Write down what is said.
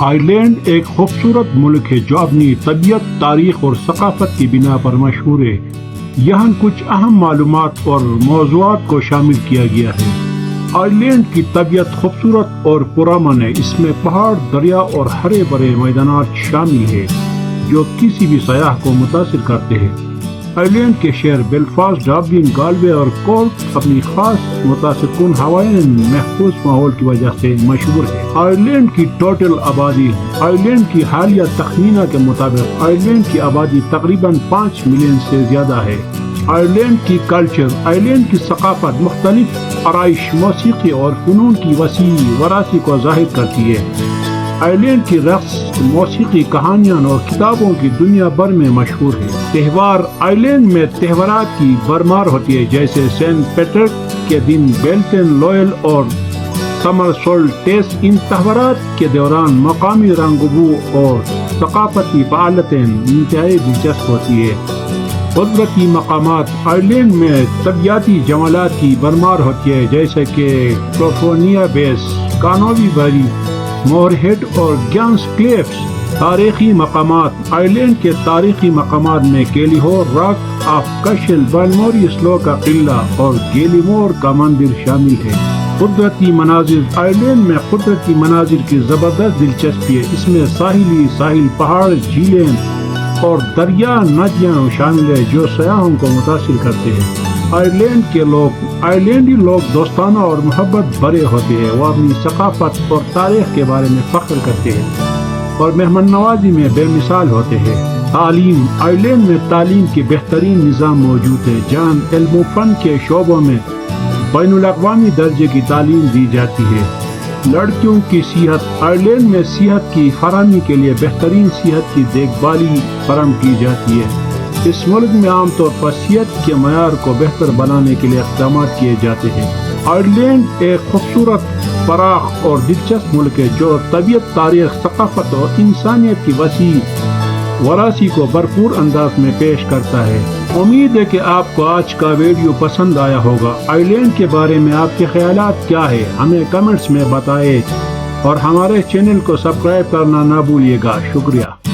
Ireland ایک خوبصورت ملک ہے جو اپنی طبیعت، تاریخ اور ثقافت کی بنا پر مشہور ہے۔ یہاں کچھ اہم معلومات اور موضوعات کو شامل کیا گیا ہے۔ آئرلینڈ کی طبیعت خوبصورت اور پرامن ہے۔ اس میں پہاڑ، دریا اور ہرے بھرے میدانات شامل ہیں جو کسی بھی سیاح کو متاثر کرتے ہیں۔ آئرلینڈ کے شہر بیلفاسٹ، ڈبلن، گالوے اور کورک اپنی خاص متاثر کن ہوائیں محفوظ ماحول کی وجہ سے مشہور ہے۔ آئرلینڈ کی ٹوٹل آبادی آئرلینڈ کی حالیہ تخمینہ کے مطابق آئرلینڈ کی آبادی تقریباً 5 ملین سے زیادہ ہے۔ آئرلینڈ کی کلچر آئرلینڈ کی ثقافت مختلف آرائش، موسیقی اور فنون کی وسیع وراثی کو ظاہر کرتی ہے۔ آئرلینڈ کی رقص، موسیقی، کہانیاں اور کتابوں کی دنیا بھر میں مشہور ہے۔ تہوار آئرلینڈ میں تہوارات کی بھرمار ہوتی ہے، جیسے سینٹ پیٹرک کے دن، بیلٹن لوئل اور سمر سولٹیس۔ ان تہوارات کے دوران مقامی رنگ بو اور ثقافتی فعالیتیں انتہائی دلچسپ ہوتی ہے۔ قدرتی مقامات آئرلینڈ میں طبیعتی جمالات کی بھرمار ہوتی ہے، جیسے کہ کلیفورنیا بیس، کانوی بیری، مور ہیڈ اور گیانس کلیفز۔ تاریخی مقامات آئرلینڈ کے تاریخی مقامات میں کیلیہور راک آف کشل، بالموری سلو کا قلعہ اور گیلیمور کا مندر شامل ہے۔ قدرتی مناظر آئرلینڈ میں قدرتی مناظر کی زبردست دلچسپی ہے۔ اس میں ساحل، پہاڑ، جھیلیں اور دریا ندیاں شامل ہیں جو سیاحوں کو متاثر کرتے ہیں۔ آئرلینڈی لوگ دوستانہ اور محبت بھرے ہوتے ہیں۔ وہ اپنی ثقافت اور تاریخ کے بارے میں فخر کرتے ہیں اور مہمان نوازی میں بے مثال ہوتے ہیں۔ تعلیم آئرلینڈ میں تعلیم کے بہترین نظام موجود ہے، جہاں علم و فن کے شعبوں میں بین الاقوامی درجے کی تعلیم دی جاتی ہے۔ لڑکیوں کی صحت آئرلینڈ میں صحت کی فراہمی کے لیے بہترین صحت کی دیکھ بھالی فراہم کی جاتی ہے۔ اس ملک میں عام طور پر صحت کے معیار کو بہتر بنانے کے لیے اقدامات کیے جاتے ہیں۔ آئرلینڈ ایک خوبصورت، فراخ اور دلچسپ ملک ہے جو طبیعت، تاریخ، ثقافت اور انسانیت کی وسیع وراثی کو بھرپور انداز میں پیش کرتا ہے۔ امید ہے کہ آپ کو آج کا ویڈیو پسند آیا ہوگا۔ آئرلینڈ کے بارے میں آپ کے خیالات کیا ہیں؟ ہمیں کمنٹس میں بتائیں اور ہمارے چینل کو سبسکرائب کرنا نہ بھولیے گا۔ شکریہ۔